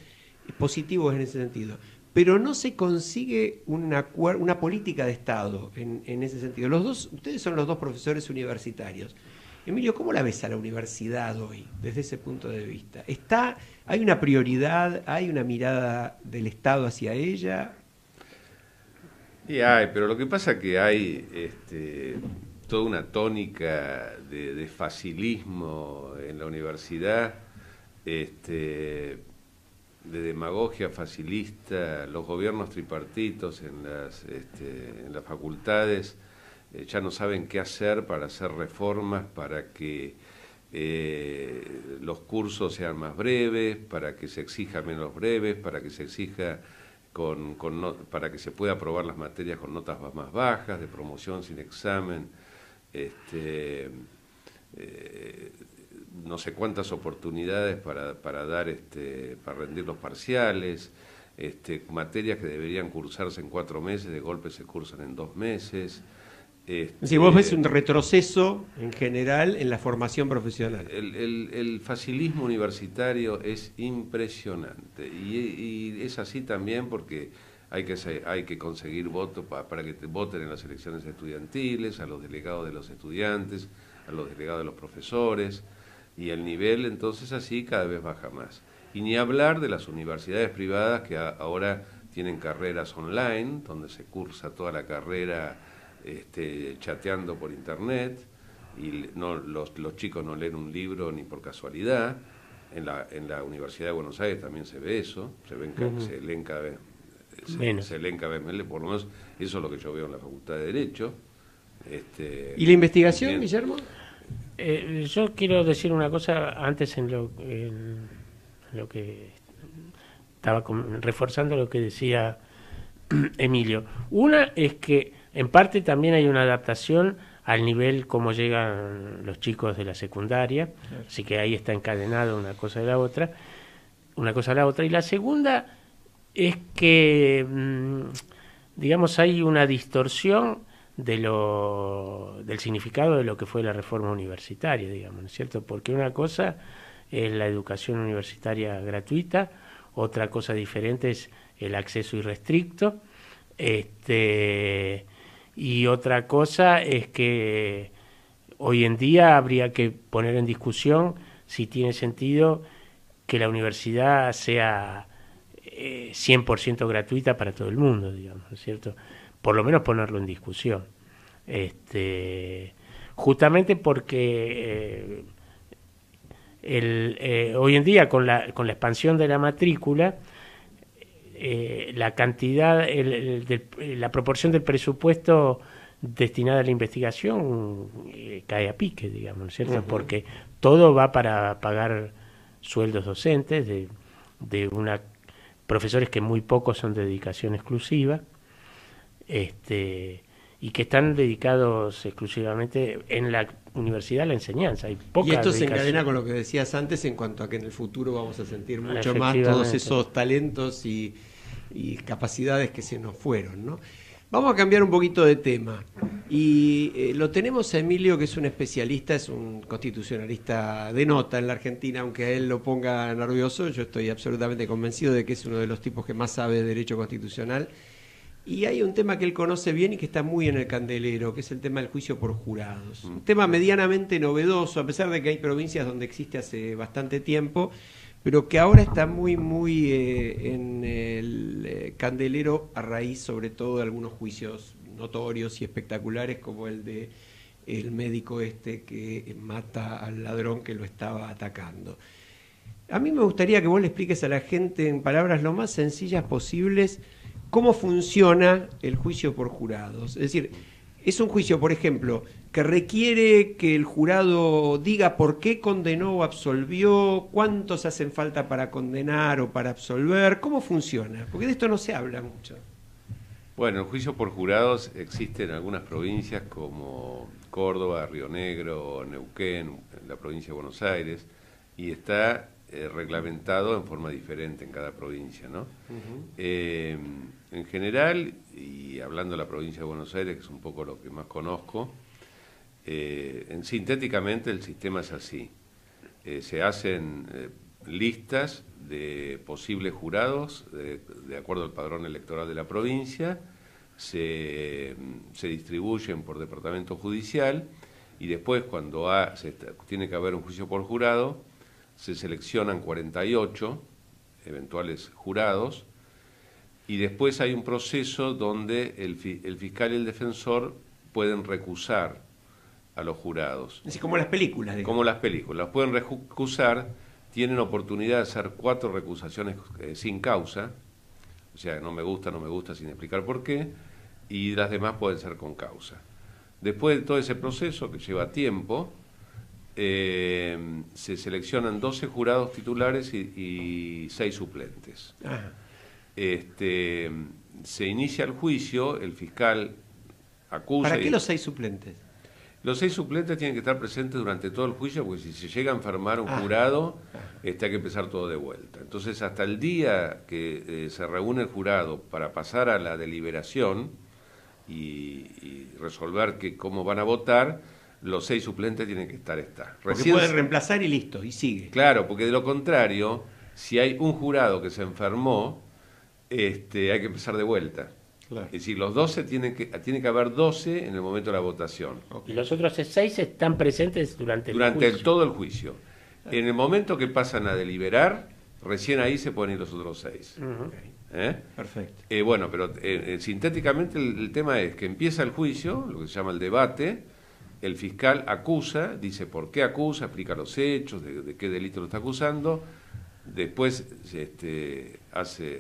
positivos en ese sentido. Pero no se consigue una política de Estado en ese sentido. Ustedes son los dos profesores universitarios. Emilio, ¿cómo la ves a la universidad hoy, desde ese punto de vista? ¿Hay una prioridad, hay una mirada del Estado hacia ella?
Y hay, pero lo que pasa es que hay toda una tónica de facilismo en la universidad, de demagogia facilista, los gobiernos tripartitos en las facultades ya no saben qué hacer para hacer reformas, para que los cursos sean más breves, para que se exija menos breves, para que se exija para que se pueda aprobar las materias con notas más bajas, de promoción sin examen, no sé cuántas oportunidades para dar para rendir los parciales, materias que deberían cursarse en 4 meses, de golpe se cursan en 2 meses.
Si vos ves un retroceso en general en la formación profesional.
El facilismo universitario es impresionante y es así también porque hay que conseguir votos para que voten en las elecciones estudiantiles, a los delegados de los estudiantes, a los delegados de los profesores, y el nivel entonces así cada vez baja más. Y ni hablar de las universidades privadas que ahora tienen carreras online, donde se cursa toda la carrera chateando por internet, y los chicos no leen un libro ni por casualidad. En la Universidad de Buenos Aires también se ve eso, se leen cada vez menos, por lo menos eso es lo que yo veo en la Facultad de Derecho.
¿Y la investigación,
bien.
Guillermo?
Yo quiero decir una cosa antes en lo que estaba reforzando lo que decía Emilio. Una es que en parte también hay una adaptación al nivel como llegan los chicos de la secundaria, claro. Así que ahí está encadenado una cosa a la otra. Y la segunda es que, digamos, hay una distorsión del significado de lo que fue la reforma universitaria, digamos, ¿no es cierto? Porque una cosa es la educación universitaria gratuita, otra cosa diferente es el acceso irrestricto, y otra cosa es que hoy en día habría que poner en discusión si tiene sentido que la universidad sea 100% gratuita para todo el mundo, digamos, ¿no es cierto? Por lo menos ponerlo en discusión. Justamente porque hoy en día con la expansión de la matrícula, la cantidad, la proporción del presupuesto destinada a la investigación cae a pique, digamos, ¿no es cierto? Uh-huh. Porque todo va para pagar sueldos docentes de profesores que muy pocos son de dedicación exclusiva, y que están dedicados exclusivamente en la universidad a la enseñanza. Hay poca
y esto
dedicación.
Se encadena con lo que decías antes en cuanto a que en el futuro vamos a sentir mucho más todos esos talentos y capacidades que se nos fueron, ¿no? Vamos a cambiar un poquito de tema y lo tenemos a Emilio, que es un especialista, es un constitucionalista de nota en la Argentina, aunque a él lo ponga nervioso. Yo estoy absolutamente convencido de que es uno de los tipos que más sabe de derecho constitucional. Y hay un tema que él conoce bien y que está muy en el candelero, que es el tema del juicio por jurados. Un tema medianamente novedoso, a pesar de que hay provincias donde existe hace bastante tiempo, pero que ahora está muy en el candelero a raíz sobre todo de algunos juicios notorios y espectaculares, como el de el médico que mata al ladrón que lo estaba atacando. A mí me gustaría que vos le expliques a la gente en palabras lo más sencillas posibles cómo funciona el juicio por jurados. Es decir, es un juicio, por ejemplo, que requiere que el jurado diga por qué condenó o absolvió, cuántos hacen falta para condenar o para absolver. ¿Cómo funciona? Porque de esto no se habla mucho.
Bueno, el juicio por jurados existe en algunas provincias como Córdoba, Río Negro, Neuquén, en la provincia de Buenos Aires, y está reglamentado en forma diferente en cada provincia, ¿no? En general, y hablando de la provincia de Buenos Aires, que es un poco lo que más conozco, sintéticamente el sistema es así. Se hacen listas de posibles jurados de acuerdo al padrón electoral de la provincia, se distribuyen por departamento judicial y después cuando tiene que haber un juicio por jurado, se seleccionan 48 eventuales jurados y después hay un proceso donde el fiscal y el defensor pueden recusar a los jurados.
Así como las películas. Digamos.
Como las películas. Pueden recusar, tienen oportunidad de hacer 4 recusaciones sin causa, o sea, no me gusta, sin explicar por qué, y las demás pueden ser con causa. Después de todo ese proceso, que lleva tiempo, se seleccionan 12 jurados titulares y 6 suplentes. Se inicia el juicio, el fiscal acusa...
¿Para qué los 6 suplentes?
Los 6 suplentes tienen que estar presentes durante todo el juicio, porque si se llega a enfermar un jurado, hay que empezar todo de vuelta. Entonces, hasta el día que se reúne el jurado para pasar a la deliberación y resolver cómo van a votar, los 6 suplentes tienen que estar.
Porque pueden reemplazar y listo, y sigue.
Claro, porque de lo contrario, si hay un jurado que se enfermó, hay que empezar de vuelta. Claro. Es decir, los 12 tiene que haber 12 en el momento de la votación.
Y los otros 6 están presentes durante
todo el juicio. En el momento que pasan a deliberar, recién ahí se pueden ir los otros 6.
Perfecto.
Bueno, pero sintéticamente el tema es que empieza el juicio, lo que se llama el debate, el fiscal acusa, dice por qué acusa, explica los hechos, de qué delito lo está acusando, después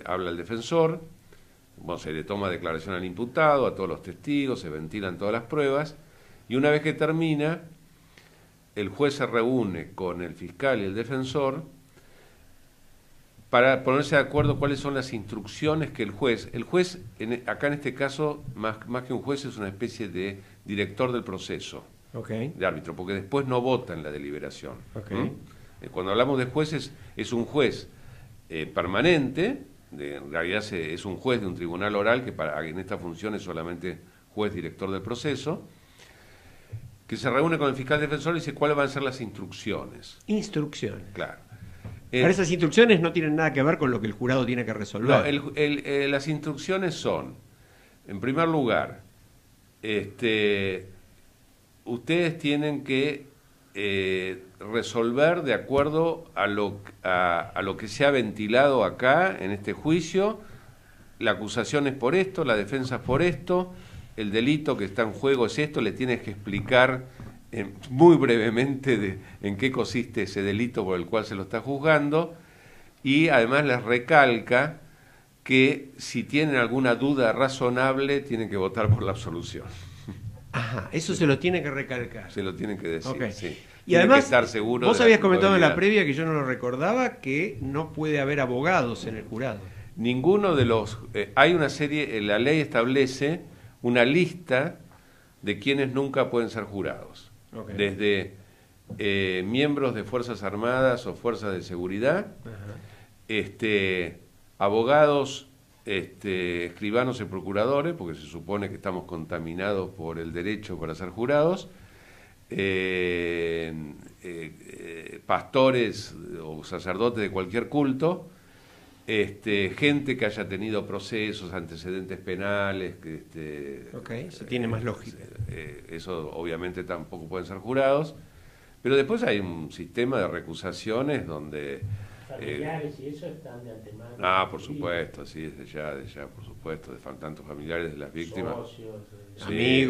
habla el defensor, se le toma declaración al imputado, a todos los testigos, se ventilan todas las pruebas, y una vez que termina, el juez se reúne con el fiscal y el defensor para ponerse de acuerdo cuáles son las instrucciones que el juez, acá en este caso, más que un juez, es una especie de director del proceso, de árbitro, porque después no vota en la deliberación. Cuando hablamos de jueces, es un juez permanente, en realidad es un juez de un tribunal oral, que en esta función es solamente juez director del proceso, que se reúne con el fiscal defensor y dice cuáles van a ser las instrucciones.
Instrucciones.
Claro.
Pero esas instrucciones no tienen nada que ver con lo que el jurado tiene que resolver.
No, las instrucciones son, en primer lugar, ustedes tienen que resolver de acuerdo a lo que se ha ventilado acá en este juicio. La acusación es por esto, la defensa es por esto, el delito que está en juego es esto, le tienes que explicar muy brevemente en qué consiste ese delito por el cual se lo está juzgando, y además les recalca que si tienen alguna duda razonable tienen que votar por la absolución.
Ajá, eso se lo tiene que recalcar.
Se lo tienen que decir, sí.
Y además,
que estar seguro
vos habías comentado en la previa, que yo no lo recordaba, que no puede haber abogados en el jurado.
Ninguno de los... hay una serie, la ley establece una lista de quienes nunca pueden ser jurados. Desde miembros de Fuerzas Armadas o Fuerzas de Seguridad, abogados, escribanos y procuradores, porque se supone que estamos contaminados por el derecho para ser jurados, pastores o sacerdotes de cualquier culto, gente que haya tenido procesos, antecedentes penales.
Eso tiene más lógica.
Eso obviamente tampoco pueden ser jurados. Pero después hay un sistema de recusaciones donde...
Familiares y eso están de antemano.
por supuesto, sí, desde ya, por supuesto, de tantos familiares de las víctimas.
Socios,
Sí,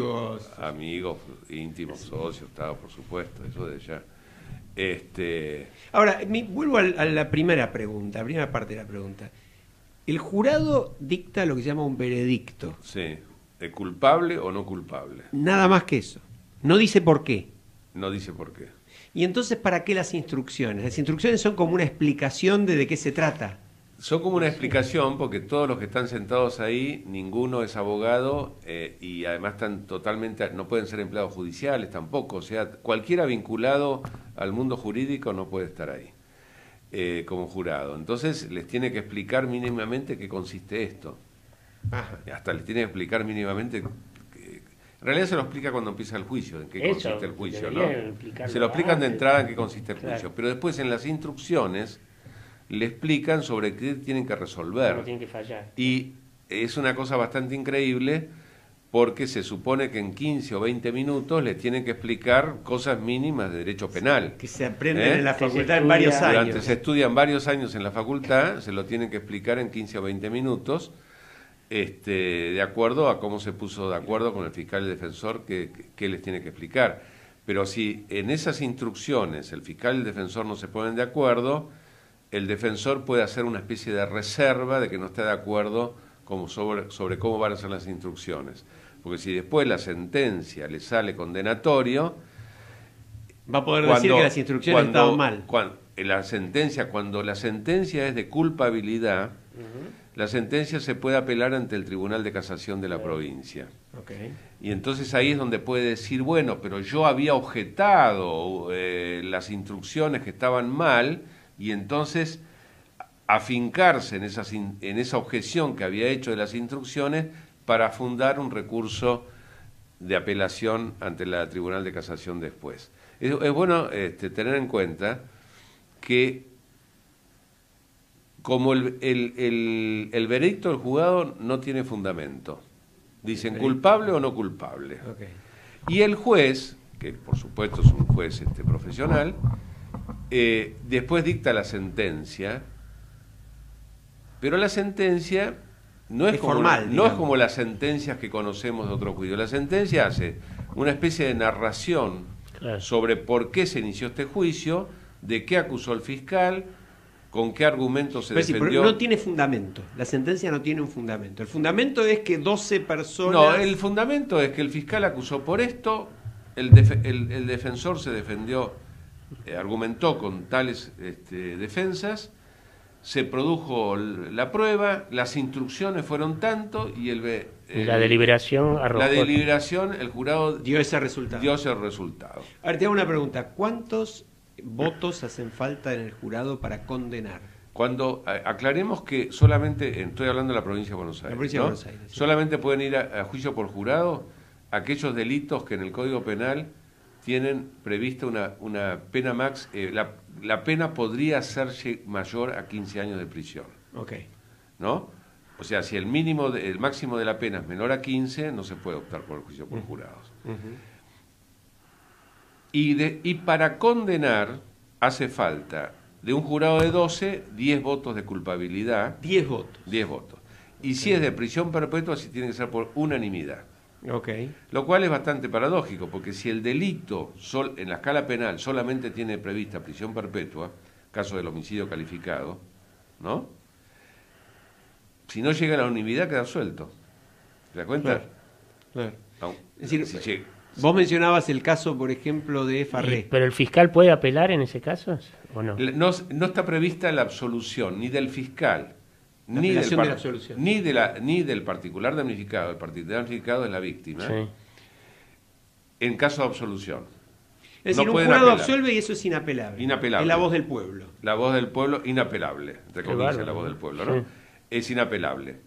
amigos, íntimos, socios, por supuesto, eso de ya.
Ahora, vuelvo a la primera pregunta, la primera parte de la pregunta. El jurado dicta lo que se llama un veredicto.
Sí, ¿de culpable o no culpable?
Nada más que eso. No dice por qué.
No dice por qué.
¿Y entonces para qué las instrucciones? Las instrucciones son como una explicación de qué se trata.
Son como una explicación porque todos los que están sentados ahí, ninguno es abogado y además están totalmente, no pueden ser empleados judiciales tampoco, o sea, cualquiera vinculado al mundo jurídico no puede estar ahí como jurado. Entonces les tiene que explicar mínimamente qué consiste esto.
Ajá.
Hasta les tiene que explicar mínimamente... En realidad se lo explica cuando empieza el juicio, en qué consiste el juicio, ¿no? Se lo explican de entrada en qué consiste el juicio, pero después en las instrucciones le explican sobre qué tienen que resolver.
No tienen que fallar.
Y es una cosa bastante increíble porque se supone que en 15 o 20 minutos les tienen que explicar cosas mínimas de derecho penal.
Que se aprenden en la
Que se
facultad en varios
estudia.
años.
Se estudian varios años en la facultad, se lo tienen que explicar en 15 o 20 minutos. De acuerdo a cómo se puso de acuerdo con el fiscal y el defensor que les tiene que explicar. Pero si en esas instrucciones el fiscal y el defensor no se ponen de acuerdo, el defensor puede hacer una especie de reserva de que no está de acuerdo sobre cómo van a ser las instrucciones. Porque si después la sentencia le sale condenatorio...
Va a poder decir que las instrucciones estaban mal.
Cuando la sentencia es de culpabilidad... La sentencia se puede apelar ante el Tribunal de Casación de la provincia.
Okay.
Y entonces ahí es donde puede decir, bueno, pero yo había objetado las instrucciones que estaban mal, y entonces afincarse en esa objeción que había hecho de las instrucciones para fundar un recurso de apelación ante el Tribunal de Casación después. Es bueno tener en cuenta que como el veredicto del juzgado no tiene fundamento. Dicen culpable o no culpable.
Okay.
Y el juez, que por supuesto es un juez profesional, después dicta la sentencia, pero la sentencia no es
formal,
no es como las sentencias que conocemos de otro juicio. La sentencia hace una especie de narración sobre por qué se inició este juicio, de qué acusó el fiscal, con qué argumentos se defendió.
Pero no tiene fundamento. La sentencia no tiene un fundamento. El fundamento es que 12 personas...
No, el fundamento es que el fiscal acusó por esto, el defensor se defendió, argumentó con tales defensas, se produjo la prueba, las instrucciones fueron tanto y
la deliberación arrojó.
La deliberación, el jurado
dio ese resultado. Ahora te hago una pregunta. ¿Cuántos votos hacen falta en el jurado para condenar?
Cuando aclaremos que solamente, estoy hablando de la provincia de Buenos Aires,
la provincia de Buenos Aires, sí.
Solamente pueden ir a juicio por jurado aquellos delitos que en el Código Penal tienen prevista una pena max, la pena podría ser mayor a 15 años de prisión.
Okay.
¿No? O sea, si el máximo de la pena es menor a 15, no se puede optar por el juicio por jurados. Y para condenar hace falta de un jurado de 12, 10 votos de culpabilidad.
10 votos.
10 votos. Y si es de prisión perpetua, sí tiene que ser por unanimidad.
Okay.
Lo cual es bastante paradójico, porque si el delito en la escala penal solamente tiene prevista prisión perpetua, caso del homicidio calificado, ¿no? Si no llega a la unanimidad, queda suelto. ¿Te das cuenta?
Claro.
No,
es decir,
si llega.
Vos mencionabas el caso, por ejemplo, de Farré.
¿Pero el fiscal puede apelar en ese caso o no?
No está prevista la absolución ni del fiscal, ni del particular damnificado. El particular damnificado es la víctima.
Sí.
En caso de absolución.
Es decir, un jurado absuelve y eso es inapelable.
Inapelable.
Es la voz del pueblo.
La voz del pueblo, inapelable. Entre comillas, la voz del pueblo, ¿no? Sí. Es inapelable.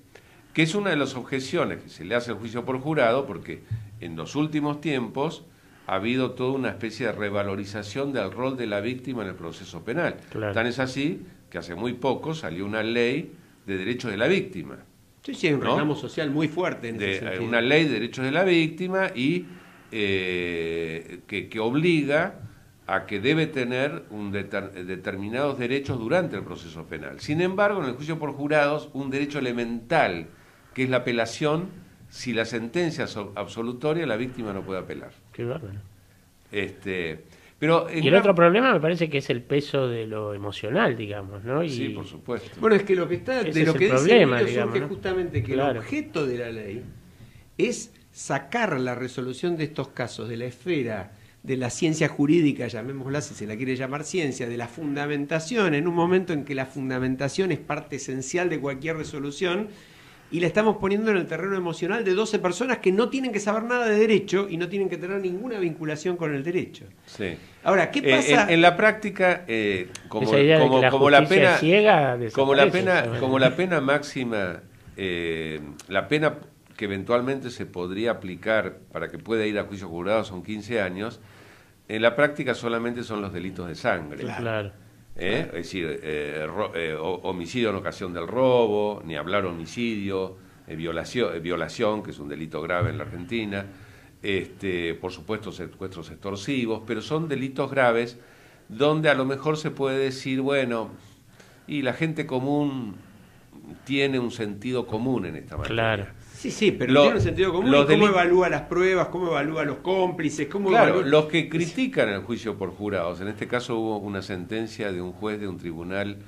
Que es una de las objeciones que se le hace al juicio por jurado, porque en los últimos tiempos ha habido toda una especie de revalorización del rol de la víctima en el proceso penal.
Claro.
Tan es así que hace muy poco salió una ley de derechos de la víctima.
Sí, sí, hay un reclamo social muy fuerte en ese sentido.
Una ley de derechos de la víctima y que obliga a que debe tener determinados derechos durante el proceso penal. Sin embargo, en el juicio por jurados, un derecho elemental, que es la apelación, si la sentencia es absolutoria, la víctima no puede apelar.
Qué bárbaro.
Pero
y el otro problema me parece que es el peso de lo emocional, digamos, ¿no? Y
sí, por supuesto.
Bueno, es que lo que está
ese
de
es
lo
el
que dice
problema,
Emilio
digamos,
surge
¿no?
justamente que
Claro.
el objeto de la ley es sacar la resolución de estos casos de la esfera de la ciencia jurídica, llamémosla si se la quiere llamar ciencia, de la fundamentación, en un momento en que la fundamentación es parte esencial de cualquier resolución, y la estamos poniendo en el terreno emocional de 12 personas que no tienen que saber nada de derecho y no tienen que tener ninguna vinculación con el derecho.
Sí.
Ahora, ¿qué pasa?
En la práctica, como
esa idea de que la
la
justicia
pena
ciega
como la
desaparece,
pena
¿sabes?
como la pena máxima, la pena que eventualmente se podría aplicar para que pueda ir a juicio jurado son 15 años, en la práctica solamente son los delitos de sangre.
Claro.
Es decir, homicidio en ocasión del robo, ni hablar homicidio, violación, que es un delito grave en la Argentina, por supuesto secuestros extorsivos, pero son delitos graves donde a lo mejor se puede decir, bueno, y la gente común tiene un sentido común en esta materia.
Claro.
Sí, sí, pero tiene un sentido común. ¿Cómo evalúa las pruebas? ¿Cómo evalúa los cómplices?
Claro, los que critican el juicio por jurados, en este caso hubo una sentencia de un juez de un tribunal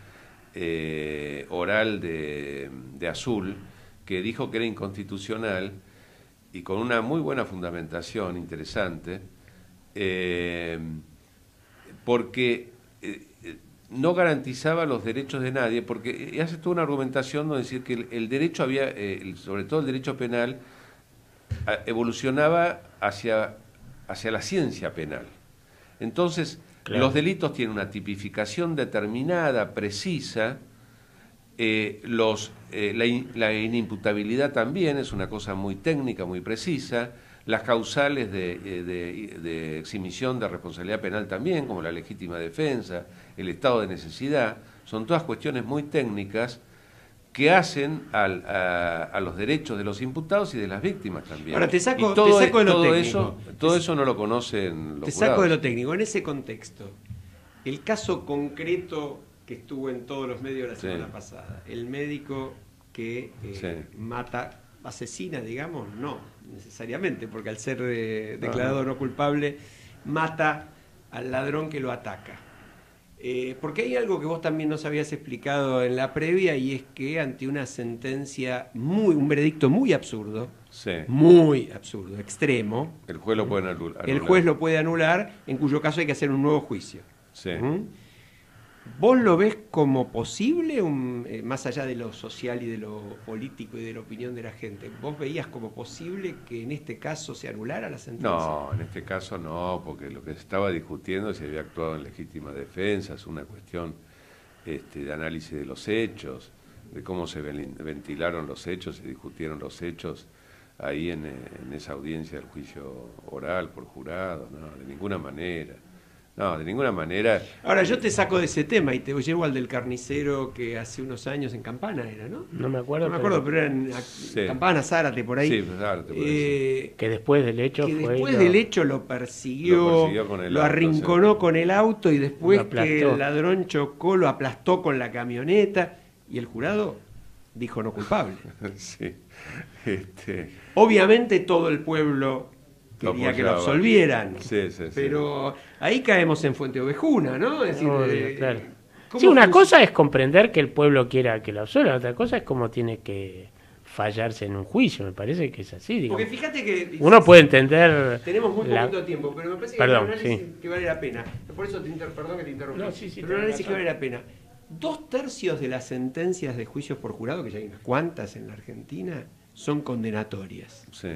oral de Azul que dijo que era inconstitucional y con una muy buena fundamentación, interesante, porque no garantizaba los derechos de nadie, porque hace toda una argumentación donde decir que el derecho había, sobre todo el derecho penal, evolucionaba hacia la ciencia penal. Entonces,
claro,
los delitos tienen una tipificación determinada, precisa, la inimputabilidad también es una cosa muy técnica, muy precisa, las causales de exhibición de responsabilidad penal también, como la legítima defensa, el estado de necesidad, son todas cuestiones muy técnicas que hacen a los derechos de los imputados y de las víctimas también.
Ahora te saco
Y
de lo técnico.
Todo eso no lo conocen los
Te saco
jurados.
de lo técnico. En ese contexto, el caso concreto que estuvo en todos los medios la semana pasada, el médico que mata, asesina, digamos, no necesariamente, porque al ser declarado no culpable, mata al ladrón que lo ataca. Porque hay algo que vos también nos habías explicado en la previa, y es que ante una sentencia, un veredicto muy absurdo, extremo,
el juez lo puede anular.
El juez lo puede anular, en cuyo caso hay que hacer un nuevo juicio.
Sí.
¿Vos lo ves como posible, más allá de lo social y de lo político y de la opinión de la gente? ¿Vos veías como posible que en este caso se anulara la sentencia?
No, en este caso no, porque lo que se estaba discutiendo es si había actuado en legítima defensa, es una cuestión de análisis de los hechos, de cómo se ventilaron los hechos, se discutieron los hechos ahí en esa audiencia del juicio oral por jurado, no, de ninguna manera. No, de ninguna manera.
Ahora, yo te saco de ese tema y te llevo al del carnicero que hace unos años en Campana era, ¿no?
No me acuerdo.
No me acuerdo, pero era en Campana, Zárate, por ahí.
Sí, Zárate, por ahí.
Que después del hecho
después del hecho lo persiguió lo arrinconó con el auto y después que el ladrón chocó, lo aplastó con la camioneta y el jurado dijo no culpable.
Sí.
Obviamente todo el pueblo quería que lo absolvieran, pero ahí caemos en Fuente Ovejuna, ¿no? Es decir,
claro. Sí, una cosa es comprender que el pueblo quiera que lo absuelvan, otra cosa es cómo tiene que fallarse en un juicio, me parece que es así, digamos.
Porque fíjate que
uno puede entender...
Tenemos muy poquito tiempo, pero me parece que es un análisis que vale la pena. Por eso perdón que te interrumpí.
No, sí,
pero un análisis que vale la pena. 2/3 de las sentencias de juicios por jurado, que ya hay unas cuantas en la Argentina, son condenatorias.
Sí.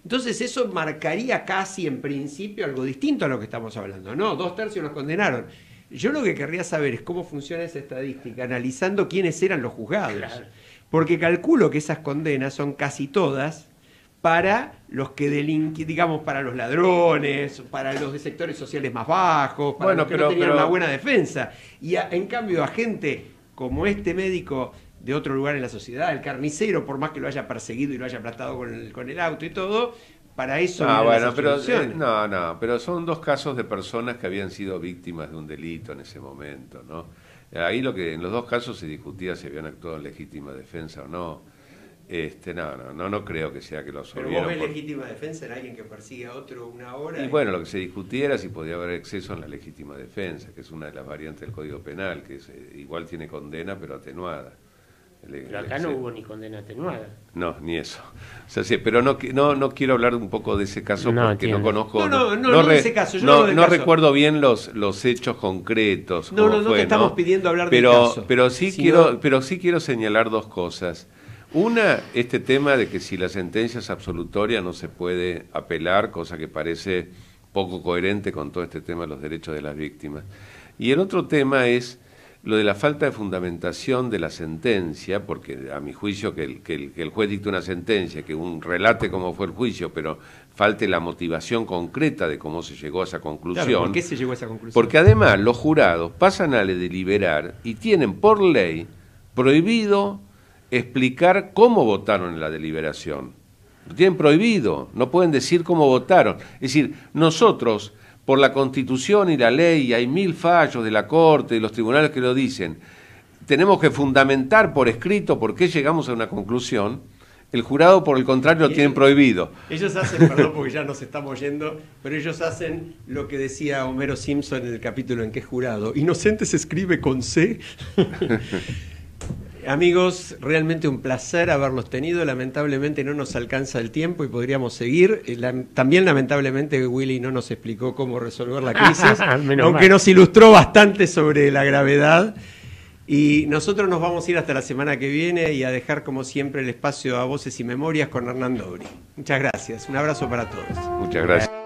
Entonces eso marcaría casi en principio algo distinto a lo que estamos hablando. No, 2/3 los condenaron. Yo lo que querría saber es cómo funciona esa estadística, analizando quiénes eran los juzgados. Claro. Porque calculo que esas condenas son casi todas para los que digamos, para los ladrones, para los de sectores sociales más bajos, para los que no tenían una buena defensa. Y en cambio a gente como este médico de otro lugar en la sociedad, el carnicero, por más que lo haya perseguido y lo haya aplastado con el auto y todo, para eso
bueno, pero son dos casos de personas que habían sido víctimas de un delito en ese momento, ¿no? Ahí en los dos casos se discutía si habían actuado en legítima defensa o no. No creo que sea que lo absolvieron.
Pero vos ves legítima defensa en alguien que persigue a otro una hora.
Y bueno, lo que se discutía era si podía haber exceso en la legítima defensa, que es una de las variantes del Código Penal, que igual tiene condena pero atenuada.
Pero acá no hubo ni condena atenuada.
No, ni eso. O sea, sí, pero no quiero hablar un poco de ese caso porque
entiendo.
No conozco.
No de ese caso. No
recuerdo bien los hechos concretos.
No te estamos pidiendo hablar del caso.
Pero sí quiero señalar dos cosas. Una, este tema de que si la sentencia es absolutoria no se puede apelar, cosa que parece poco coherente con todo este tema de los derechos de las víctimas. Y el otro tema es lo de la falta de fundamentación de la sentencia, porque a mi juicio que el juez dicte una sentencia, que relate cómo fue el juicio, pero falte la motivación concreta de cómo se llegó a esa conclusión.
Claro, ¿por qué se llegó a esa conclusión?
Porque además los jurados pasan a deliberar y tienen por ley prohibido explicar cómo votaron en la deliberación. Lo tienen prohibido, no pueden decir cómo votaron. Es decir, nosotros, por la Constitución y la ley, y hay 1000 fallos de la Corte y los tribunales que lo dicen, tenemos que fundamentar por escrito por qué llegamos a una conclusión. El jurado, por el contrario, lo tienen prohibido.
Ellos hacen, perdón porque ya nos estamos yendo, pero ellos hacen lo que decía Homero Simpson en el capítulo en que es jurado. Inocente se escribe con C. Amigos, realmente un placer haberlos tenido. Lamentablemente no nos alcanza el tiempo y podríamos seguir. También lamentablemente Willy no nos explicó cómo resolver la crisis, aunque nos ilustró bastante sobre la gravedad. Y nosotros nos vamos a ir hasta la semana que viene y a dejar como siempre el espacio a Voces y Memorias con Hernán Dobri. Muchas gracias. Un abrazo para todos.
Muchas gracias.